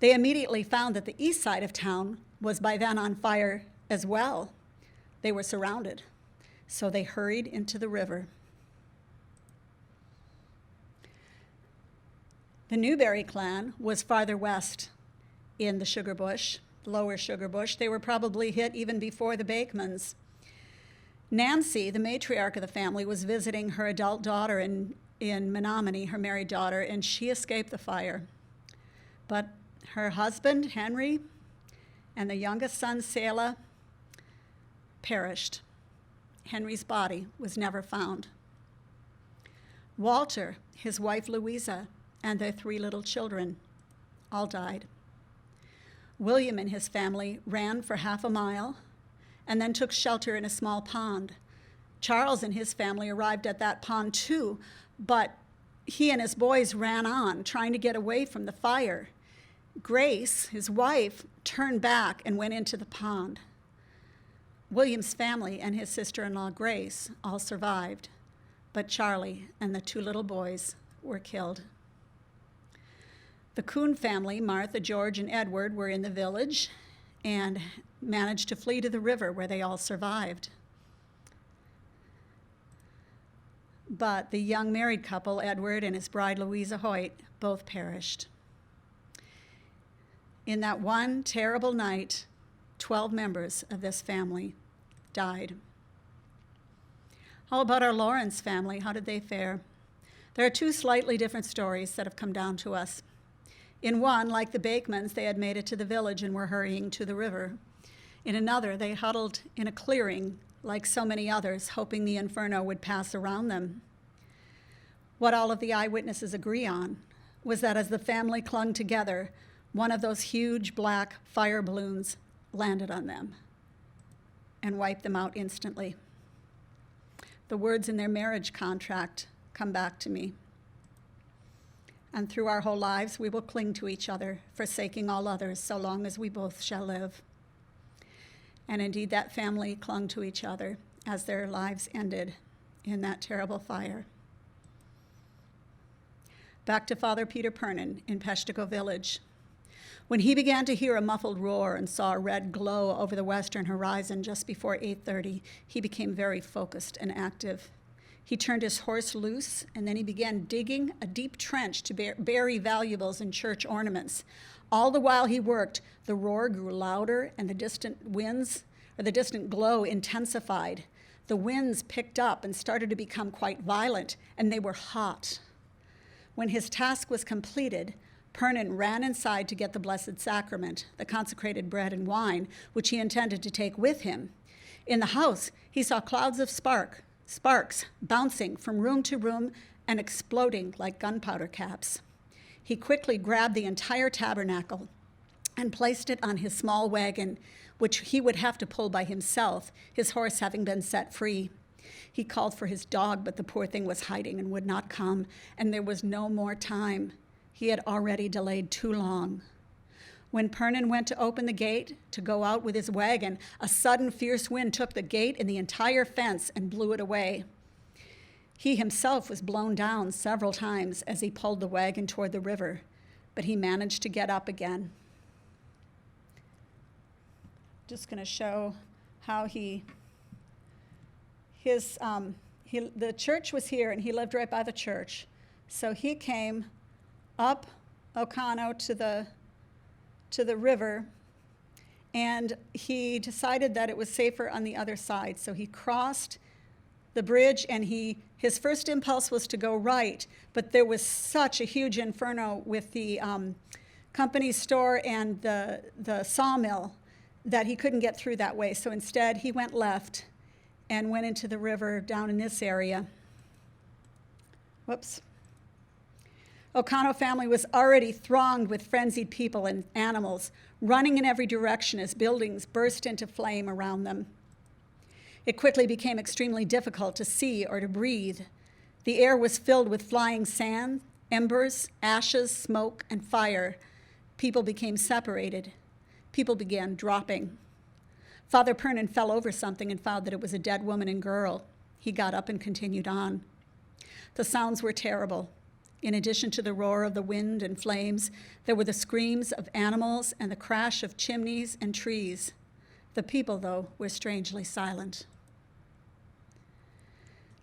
They immediately found that the east side of town was by then on fire as well. They were surrounded, so they hurried into the river. The Newberry clan was farther west in the sugar bush, lower sugar bush. They were probably hit even before the Bakemans. Nancy, the matriarch of the family, was visiting her adult daughter in Menominee, her married daughter, and she escaped the fire. But her husband, Henry, and the youngest son, Selah, perished. Henry's body was never found. Walter, his wife Louisa, and their 3 little children all died. William and his family ran for half a mile and then took shelter in a small pond. Charles and his family arrived at that pond too, but he and his boys ran on, trying to get away from the fire. Grace, his wife, turned back and went into the pond. William's family and his sister-in-law Grace all survived, but Charlie and the 2 little boys were killed. The Kuhn family, Martha, George, and Edward, were in the village and managed to flee to the river where they all survived. But the young married couple, Edward and his bride Louisa Hoyt, both perished. In that one terrible night, 12 members of this family died. How about our Lawrence family? How did they fare? There are 2 slightly different stories that have come down to us. In one, like the Bakemans, they had made it to the village and were hurrying to the river. In another, they huddled in a clearing, like so many others, hoping the inferno would pass around them. What all of the eyewitnesses agree on was that as the family clung together, one of those huge black fire balloons landed on them and wiped them out instantly. The words in their marriage contract come back to me. And through our whole lives, we will cling to each other, forsaking all others, so long as we both shall live. And indeed, that family clung to each other as their lives ended in that terrible fire. Back to Father Peter Purnin in Peshtigo village. When he began to hear a muffled roar and saw a red glow over the western horizon just before 8:30, he became very focused and active. He turned his horse loose, and then he began digging a deep trench to bury valuables and church ornaments. All the while he worked, the roar grew louder, and the distant glow intensified. The winds picked up and started to become quite violent, and they were hot. When his task was completed, Purnin ran inside to get the Blessed Sacrament, the consecrated bread and wine, which he intended to take with him. In the house, he saw clouds of sparks bouncing from room to room and exploding like gunpowder caps. He quickly grabbed the entire tabernacle and placed it on his small wagon, which he would have to pull by himself, his horse having been set free. He called for his dog, but the poor thing was hiding and would not come, and there was no more time. He had already delayed too long. When Purnin went to open the gate to go out with his wagon, a sudden fierce wind took the gate and the entire fence and blew it away. He himself was blown down several times as he pulled the wagon toward the river, but he managed to get up again. Just going to show how the church was here, and he lived right by the church. So he came up Ocano to the river, and he decided that it was safer on the other side. So he crossed the bridge, and his first impulse was to go right, but there was such a huge inferno with the company store and the sawmill that he couldn't get through that way. So instead, he went left and went into the river down in this area. Whoops. Ocano family was already thronged with frenzied people and animals, running in every direction as buildings burst into flame around them. It quickly became extremely difficult to see or to breathe. The air was filled with flying sand, embers, ashes, smoke, and fire. People became separated. People began dropping. Father Purnin fell over something and found that it was a dead woman and girl. He got up and continued on. The sounds were terrible. In addition to the roar of the wind and flames, there were the screams of animals and the crash of chimneys and trees. The people, though, were strangely silent.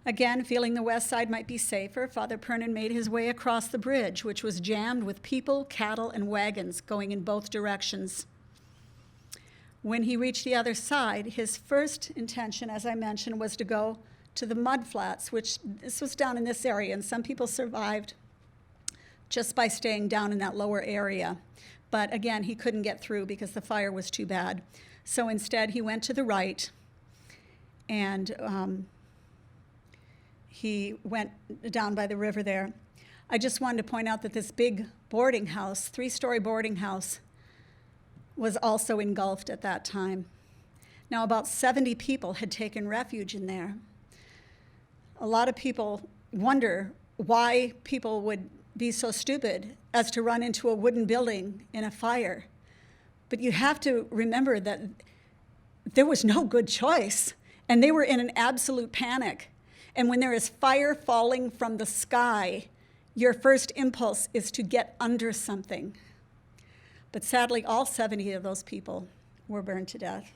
Again, feeling the west side might be safer, Father Purnin made his way across the bridge, which was jammed with people, cattle, and wagons going in both directions. When he reached the other side, his first intention, as I mentioned, was to go to the mud flats, which this was down in this area, and some people survived just by staying down in that lower area. But again, he couldn't get through because the fire was too bad. So instead, he went to the right, and he went down by the river there. I just wanted to point out that this big boarding house, 3-story boarding house, was also engulfed at that time. Now, about 70 people had taken refuge in there. A lot of people wonder why people would be so stupid as to run into a wooden building in a fire. But you have to remember that there was no good choice, and they were in an absolute panic. And when there is fire falling from the sky, your first impulse is to get under something. But sadly, all 70 of those people were burned to death.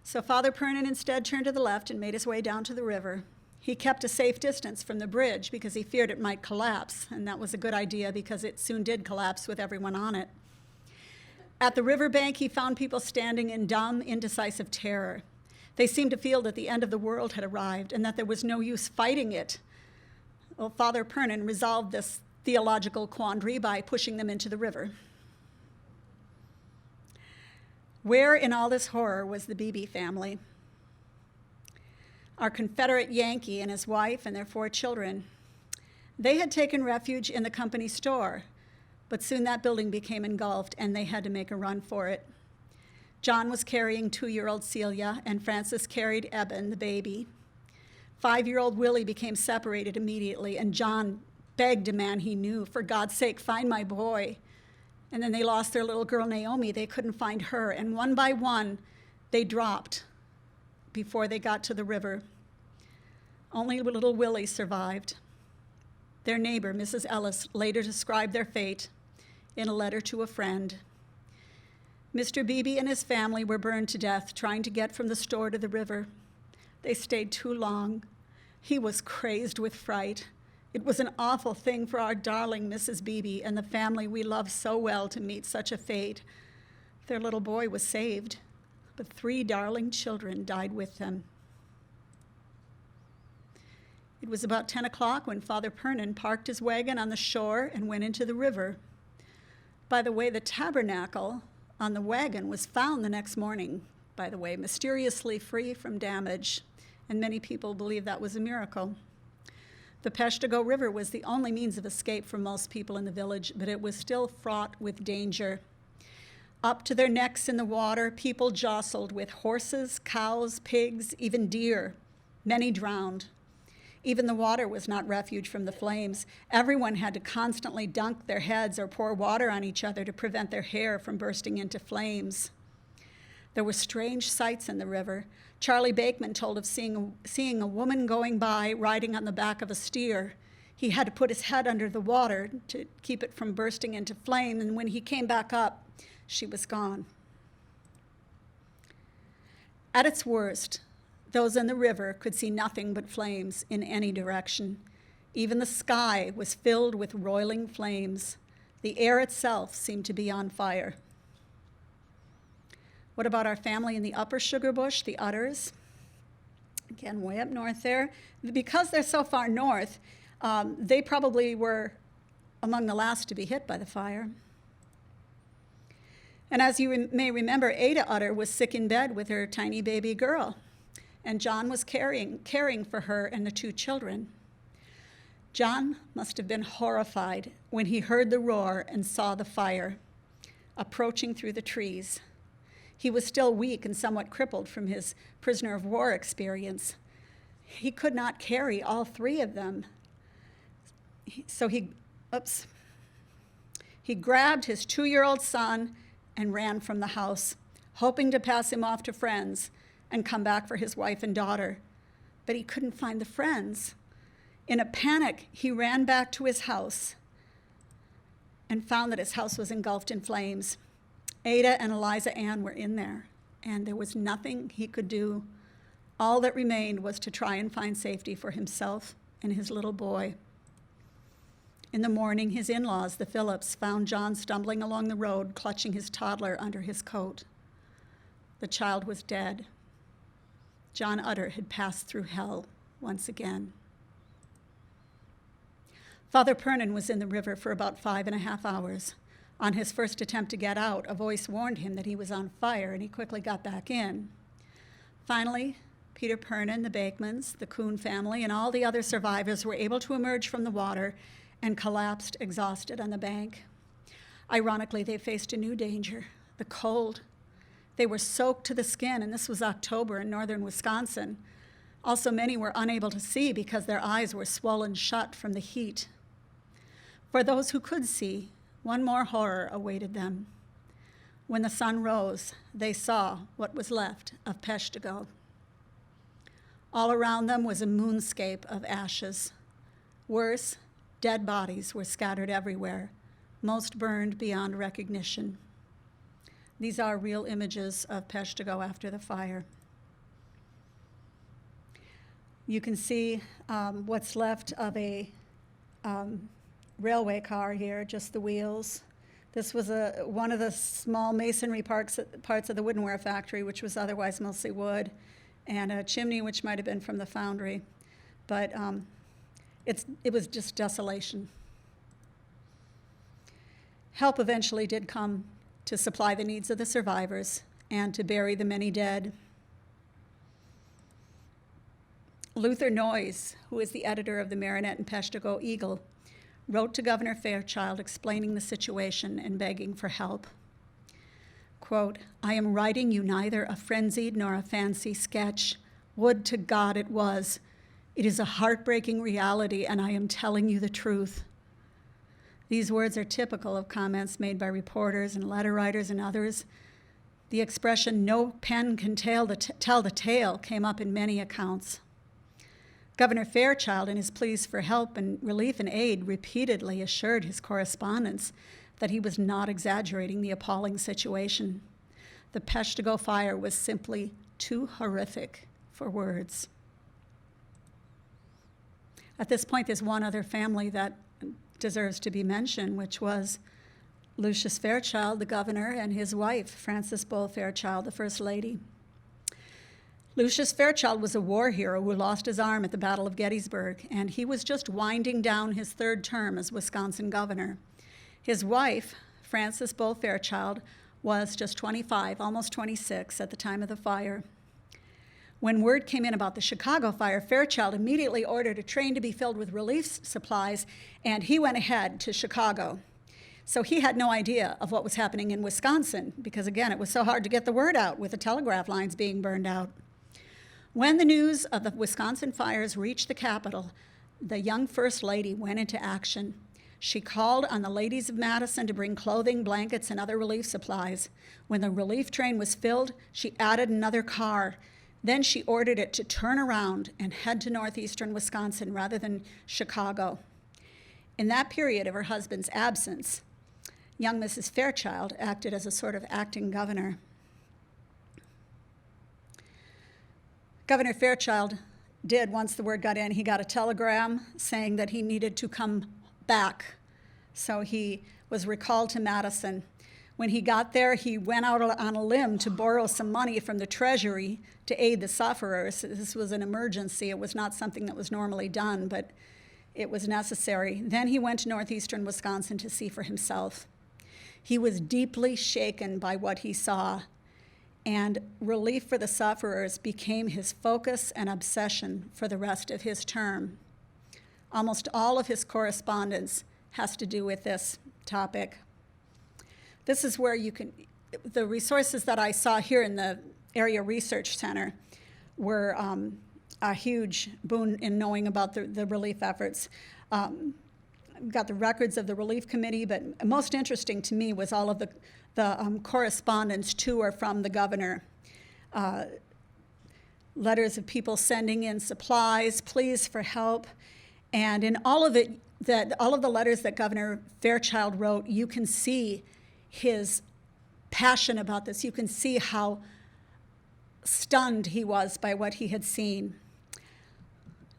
So Father Purnin instead turned to the left and made his way down to the river. He kept a safe distance from the bridge because he feared it might collapse, and that was a good idea because it soon did collapse with everyone on it. At the riverbank, he found people standing in dumb, indecisive terror. They seemed to feel that the end of the world had arrived and that there was no use fighting it. Well, Father Purnin resolved this theological quandary by pushing them into the river. Where in all this horror was the Beebe family? Our Confederate Yankee and his wife and their 4 children. They had taken refuge in the company store, but soon that building became engulfed and they had to make a run for it. John was carrying 2-year-old Celia, and Francis carried Eben, the baby. 5-year-old Willie became separated immediately, and John begged a man he knew, for God's sake, find my boy. And then they lost their little girl, Naomi. They couldn't find her, and one by one, they dropped before they got to the river. Only little Willie survived. Their neighbor, Mrs. Ellis, later described their fate in a letter to a friend. Mr. Beebe and his family were burned to death trying to get from the store to the river. They stayed too long. He was crazed with fright. It was an awful thing for our darling Mrs. Beebe and the family we loved so well to meet such a fate. Their little boy was saved, but 3 darling children died with them. It was about 10 o'clock when Father Purnin parked his wagon on the shore and went into the river. By the way, the tabernacle on the wagon was found the next morning, by the way, mysteriously free from damage, and many people believe that was a miracle. The Peshtigo River was the only means of escape for most people in the village, but it was still fraught with danger. Up to their necks in the water, people jostled with horses, cows, pigs, even deer. Many drowned. Even the water was not refuge from the flames. Everyone had to constantly dunk their heads or pour water on each other to prevent their hair from bursting into flames. There were strange sights in the river. Charlie Bakeman told of seeing a woman going by riding on the back of a steer. He had to put his head under the water to keep it from bursting into flame, and when he came back up, she was gone. At its worst, those in the river could see nothing but flames in any direction. Even the sky was filled with roiling flames. The air itself seemed to be on fire. What about our family in the Upper Sugar Bush, the Utters? Again, way up north there. Because they're so far north, they probably were among the last to be hit by the fire. And as you may remember, Ada Utter was sick in bed with her tiny baby girl, and John was caring for her and the 2 children. John must have been horrified when he heard the roar and saw the fire approaching through the trees. He was still weak and somewhat crippled from his prisoner of war experience. He could not carry all 3 of them. So he grabbed his 2-year-old son and ran from the house, hoping to pass him off to friends and come back for his wife and daughter. But he couldn't find the friends. In a panic, he ran back to his house and found that his house was engulfed in flames. Ada and Eliza Ann were in there, and there was nothing he could do. All that remained was to try and find safety for himself and his little boy. In the morning, his in-laws, the Phillips, found John stumbling along the road, clutching his toddler under his coat. The child was dead. John Utter had passed through hell once again. Father Purnin was in the river for about 5.5 hours. On his first attempt to get out, a voice warned him that he was on fire, and he quickly got back in. Finally, Peter Purnin, the Bakemans, the Kuhn family, and all the other survivors were able to emerge from the water and collapsed exhausted on the bank. Ironically, they faced a new danger, the cold. They were soaked to the skin, and this was October in northern Wisconsin. Also, many were unable to see because their eyes were swollen shut from the heat. For those who could see, one more horror awaited them. When the sun rose, they saw what was left of Peshtigo. All around them was a moonscape of ashes. Worse, dead bodies were scattered everywhere, most burned beyond recognition. These are real images of Peshtigo after the fire. You can see what's left of a railway car here, just the wheels. This was one of the small masonry parts of the woodenware factory, which was otherwise mostly wood, and a chimney which might have been from the foundry. But it was just desolation. Help eventually did come to supply the needs of the survivors and to bury the many dead. Luther Noyes, who is the editor of the Marinette and Peshtigo Eagle, wrote to Governor Fairchild explaining the situation and begging for help. Quote, "I am writing you neither a frenzied nor a fancy sketch. Would to God it was. It is a heartbreaking reality, and I am telling you the truth." These words are typical of comments made by reporters and letter writers and others. The expression, "no pen can tell the tale," came up in many accounts. Governor Fairchild, in his pleas for help and relief and aid, repeatedly assured his correspondents that he was not exaggerating the appalling situation. The Peshtigo Fire was simply too horrific for words. At this point, there's one other family that deserves to be mentioned, which was Lucius Fairchild, the governor, and his wife, Frances Bull Fairchild, the First Lady. Lucius Fairchild was a war hero who lost his arm at the Battle of Gettysburg, and he was just winding down his third term as Wisconsin governor. His wife, Frances Bull Fairchild, was just 25, almost 26 at the time of the fire. When word came in about the Chicago fire, Fairchild immediately ordered a train to be filled with relief supplies, and he went ahead to Chicago. So he had no idea of what was happening in Wisconsin, because again, it was so hard to get the word out with the telegraph lines being burned out. When the news of the Wisconsin fires reached the Capitol, the young First Lady went into action. She called on the ladies of Madison to bring clothing, blankets, and other relief supplies. When the relief train was filled, she added another car. Then she ordered it to turn around and head to northeastern Wisconsin rather than Chicago. In that period of her husband's absence, young Mrs. Fairchild acted as a sort of acting governor. Governor Fairchild did, once the word got in, he got a telegram saying that he needed to come back. So he was recalled to Madison. When he got there, he went out on a limb to borrow some money from the Treasury to aid the sufferers. This was an emergency. It was not something that was normally done, but it was necessary. Then he went to northeastern Wisconsin to see for himself. He was deeply shaken by what he saw, and relief for the sufferers became his focus and obsession for the rest of his term. Almost all of his correspondence has to do with this topic. This is where the resources that I saw here in the Area Research Center were a huge boon in knowing about the relief efforts. Got the records of the relief committee, but most interesting to me was all of the correspondence to or from the governor. Letters of people sending in supplies, pleas for help, and in all of it, all of the letters that Governor Fairchild wrote, you can see his passion about this. You can see how stunned he was by what he had seen.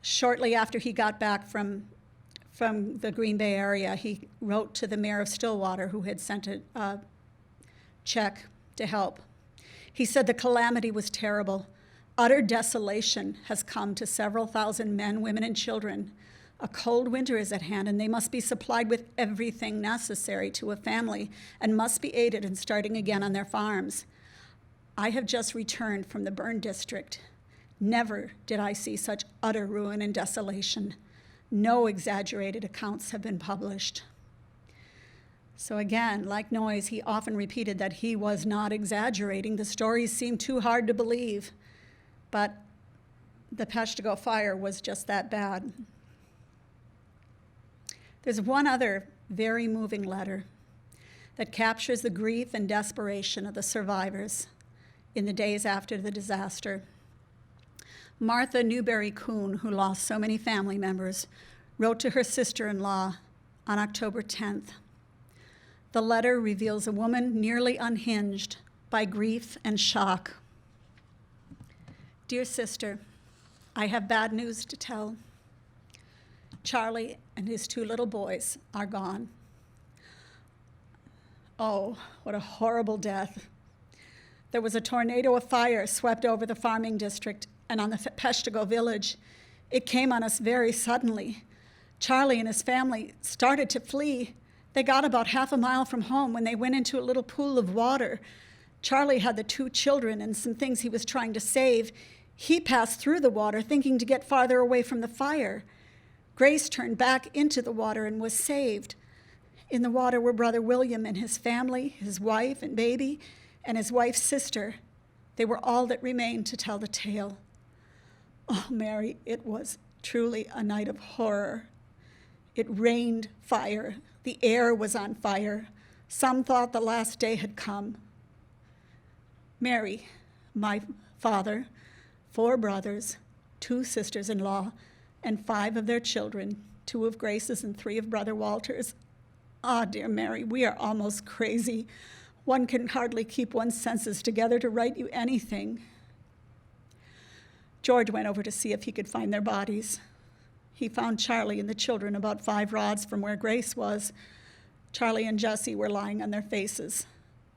Shortly after he got back from the Green Bay area, he wrote to the mayor of Stillwater, who had sent a check to help. He said the calamity was terrible. Utter desolation has come to several thousand men, women, and children. A cold winter is at hand, and they must be supplied with everything necessary to a family and must be aided in starting again on their farms. I have just returned from the burned district. Never did I see such utter ruin and desolation. No exaggerated accounts have been published. So again, like Noyes, he often repeated that he was not exaggerating. The stories seemed too hard to believe, but the Peshtigo Fire was just that bad. There's one other very moving letter. that captures the grief and desperation of the survivors in the days after the disaster. Martha Newberry Kuhn, who lost so many family members, wrote to her sister-in-law on October 10th. The letter reveals a woman nearly unhinged by grief and shock. Dear sister, I have bad news to tell. Charlie and his 2 little boys are gone. Oh, what a horrible death. There was a tornado of fire swept over the farming district and on the Peshtigo village. It came on us very suddenly. Charlie and his family started to flee. They got about half a mile from home when they went into a little pool of water. Charlie had the 2 children and some things he was trying to save. He passed through the water, thinking to get farther away from the fire. Grace turned back into the water and was saved. In the water were Brother William and his family, his wife and baby, and his wife's sister. They were all that remained to tell the tale. Oh, Mary, it was truly a night of horror. It rained fire. The air was on fire. Some thought the last day had come. Mary, my father, 4 brothers, 2 sisters-in-law, and 5 of their children, 2 of Grace's and 3 of Brother Walter's. Ah, dear Mary, we are almost crazy. One can hardly keep one's senses together to write you anything. George went over to see if he could find their bodies. He found Charlie and the children about 5 rods from where Grace was. Charlie and Jesse were lying on their faces,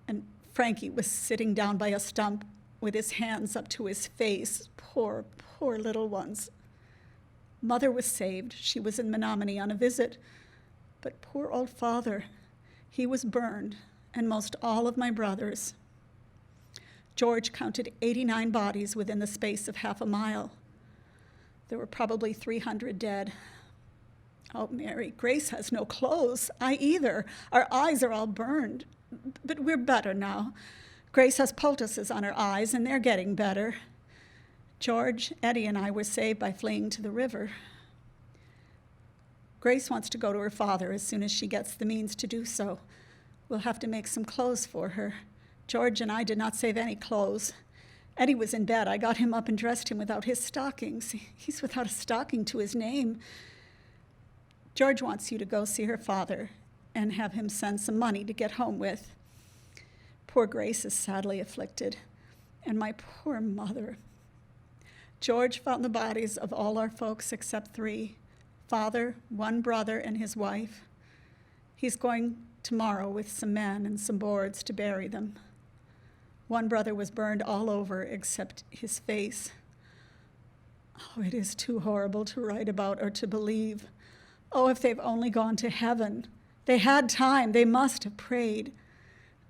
and Frankie was sitting down by a stump with his hands up to his face. Poor, poor little ones. Mother was saved. She was in Menominee on a visit. But poor old father, he was burned, and most all of my brothers. George counted 89 bodies within the space of half a mile. There were probably 300 dead. Oh, Mary, Grace has no clothes. I either. Our eyes are all burned. But we're better now. Grace has poultices on her eyes, and they're getting better. George, Eddie, and I were saved by fleeing to the river. Grace wants to go to her father as soon as she gets the means to do so. We'll have to make some clothes for her. George and I did not save any clothes. Eddie was in bed. I got him up and dressed him without his stockings. He's without a stocking to his name. George wants you to go see her father and have him send some money to get home with. Poor Grace is sadly afflicted, and my poor mother. George found the bodies of all our folks except 3, father, 1 brother, and his wife. He's going tomorrow with some men and some boards to bury them. 1 brother was burned all over except his face. Oh, it is too horrible to write about or to believe. Oh, if they've only gone to heaven. They had time. They must have prayed.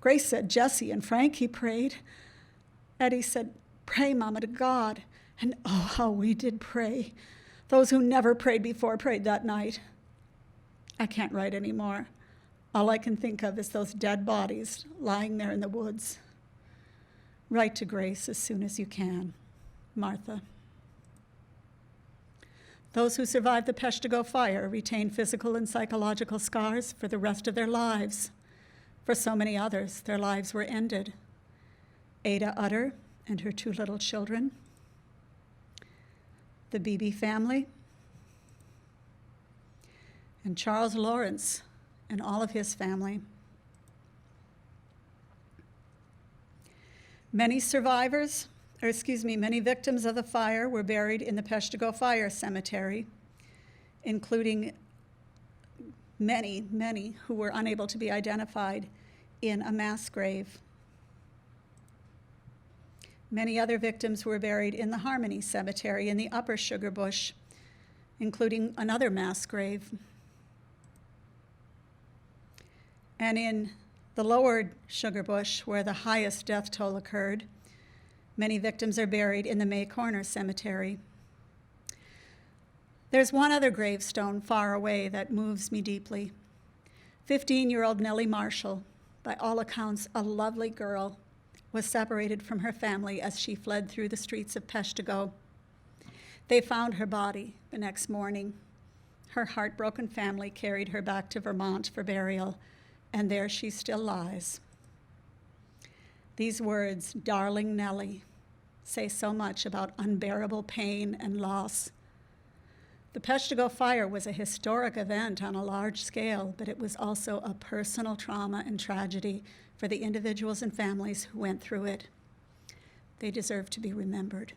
Grace said Jesse and Frankie prayed. Eddie said, pray, Mama, to God. And oh, how we did pray. Those who never prayed before prayed that night. I can't write anymore. All I can think of is those dead bodies lying there in the woods. Write to Grace as soon as you can. Martha. Those who survived the Peshtigo Fire retain physical and psychological scars for the rest of their lives. For so many others, their lives were ended. Ada Utter and her 2 little children, the Beebe family, and Charles Lawrence and all of his family. Many victims of the fire were buried in the Peshtigo Fire Cemetery, including many, many who were unable to be identified in a mass grave. Many other victims were buried in the Harmony Cemetery in the Upper Sugar Bush, including another mass grave. And in the Lower Sugar Bush, where the highest death toll occurred, many victims are buried in the May Corner Cemetery. There's one other gravestone far away that moves me deeply. 15-year-old Nellie Marshall, by all accounts a lovely girl, was separated from her family as she fled through the streets of Peshtigo. They found her body the next morning. Her heartbroken family carried her back to Vermont for burial, and there she still lies. These words, "Darling Nellie," say so much about unbearable pain and loss. The Peshtigo Fire was a historic event on a large scale, but it was also a personal trauma and tragedy for the individuals and families who went through it. They deserve to be remembered.